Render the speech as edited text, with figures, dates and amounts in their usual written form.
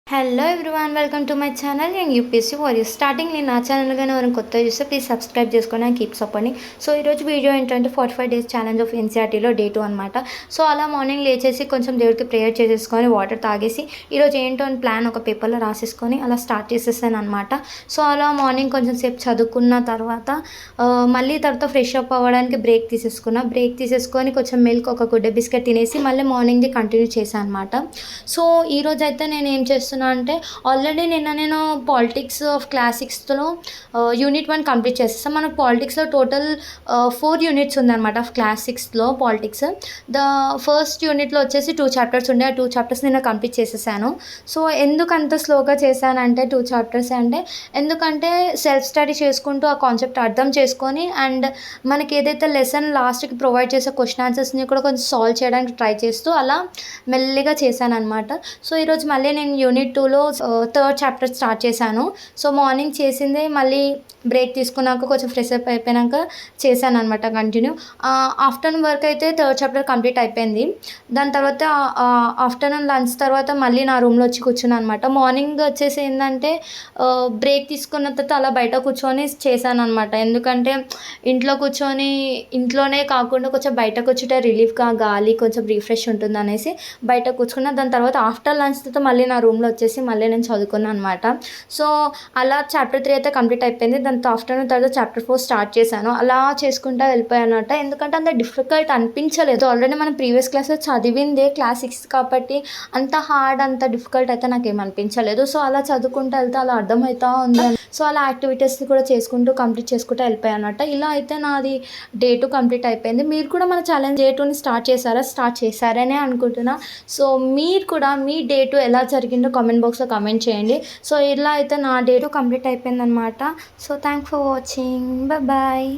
Hello everyone, welcome to my channel. నేను UPSC warriors. Starting నేను నా ఛానల్ కానీ ఎవరైనా కొత్త చూస్తే ప్లీజ్ సబ్స్క్రైబ్ చేసుకొని అండ్ కీప్ సపోర్టింగ్. సో ఈరోజు వీడియో ఏంటంటే 45 డేస్ ఛాలెంజ్ ఆఫ్ ఎన్సీఆర్టీలో డే 2 అనమాట. సో అలా మార్నింగ్ లేచేసి కొంచెం దేవుడికి ప్రేయర్ చేసేసుకొని వాటర్ తాగేసి ఈరోజు ఏంటో అని ప్లాన్ ఒక పేపర్లో రాసేసుకొని అలా స్టార్ట్ చేసేసాను అనమాట. సో అలా మార్నింగ్ కొంచెం సేపు చదువుకున్న తర్వాత మళ్ళీ తర్వాత ఫ్రెష్ అప్ అవ్వడానికి బ్రేక్ తీసేసుకొని కొంచెం మిల్క్, ఒక గుడ్డ బిస్కెట్ తినేసి మళ్ళీ మార్నింగ్ది కంటిన్యూ చేశాను అనమాట. సో ఈరోజు అయితే నేను ఏం చేస్తున్నాను అంటే ఆల్రెడీ నేను పాలిటిక్స్ ఆఫ్ క్లాస్ 6లో యూనిట్ 1 కంప్లీట్ చేసేస్తాను. మనకు పాలిటిక్స్లో టోటల్ 4 యూనిట్స్ ఉందన్నమాట ఆఫ్ క్లాస్ 6లో పాలిటిక్స్. ద ఫస్ట్ యూనిట్లో వచ్చేసి 2 చాప్టర్స్ ఉండే. ఆ 2 చాప్టర్స్ నేను కంప్లీట్ చేసేసాను. సో ఎందుకు అంత స్లోగా చేశానంటే 2 చాప్టర్స్ అంటే ఎందుకంటే సెల్ఫ్ స్టడీ చేసుకుంటూ ఆ కాన్సెప్ట్ అర్థం చేసుకొని అండ్ మనకి ఏదైతే లెసన్ లాస్ట్కి ప్రొవైడ్ చేసే క్వశ్చన్ ఆన్సర్స్ని కూడా కొంచెం సాల్వ్ చేయడానికి ట్రై చేస్తూ అలా మెల్లిగా చేశాను అనమాట. సో ఈరోజు మళ్ళీ నేను యూనిట్ 2లో 3rd చాప్టర్ స్టార్ట్ చేశాను. సో మార్నింగ్ చేసిందే మళ్ళీ బ్రేక్ తీసుకున్నాక కొంచెం ఫ్రెష్ అప్ అయిపోయాక చేశాను అనమాట కంటిన్యూ. ఆఫ్టర్నూన్ వర్క్ అయితే 3rd చాప్టర్ కంప్లీట్ అయిపోయింది. దాని తర్వాత ఆఫ్టర్నూన్ లంచ్ తర్వాత మళ్ళీ నా రూమ్లో వచ్చి కూర్చున్నాను అనమాట. మార్నింగ్ వచ్చేసి ఏంటంటే బ్రేక్ తీసుకున్న తర్వాత అలా బయట కూర్చొని చేశాను అనమాట. ఎందుకంటే ఇంట్లోనే కాకుండా కొంచెం బయట కూర్చుంటే రిలీఫ్గా గాలి కొంచెం రిఫ్రెష్ ఉంటుంది అనేసి బయట కూర్చున్నా. దాని తర్వాత ఆఫ్టర్ లంచ్ తర్వాత మళ్ళీ నా రూమ్లో వచ్చేసి మళ్ళీ నేను చదువుకున్నాను అనమాట. సో అలా చాప్టర్ 3 అయితే కంప్లీట్ అయిపోయింది. దాంతో ఆఫ్టర్నూన్ తర్వాత చాప్టర్ 4 స్టార్ట్ చేశాను. అలా చేసుకుంటూ వెళ్ళిపోయాను అనమాట. ఎందుకంటే అంత డిఫికల్ట్ అనిపించలేదు. ఆల్రెడీ మనం ప్రీవియస్ క్లాస్లో చదివిందే క్లాస్ 6 కాబట్టి అంత హార్డ్, అంత డిఫికల్ట్ అయితే నాకు ఏం అనిపించలేదు. సో అలా చదువుకుంటూ వెళ్తే అలా అర్థమవుతూ ఉంది. సో అలా యాక్టివిటీస్ని కూడా కంప్లీట్ చేసుకుంటూ వెళ్ళిపోయాను అనమాట. ఇలా అయితే నాది డే 2 కంప్లీట్ అయిపోయింది. మీరు కూడా మన ఛాలెంజ్ డే 2ని స్టార్ట్ చేశారనే అనుకుంటున్నా. సో మీరు కూడా మీ డే 2 ఎలా జరిగిందో కామెంట్ బాక్స్లో కామెంట్ చేయండి. సో ఇలా అయితే నా డే 2 కంప్లీట్ అయిపోయింది అనమాట. So thanks for watching. Bye.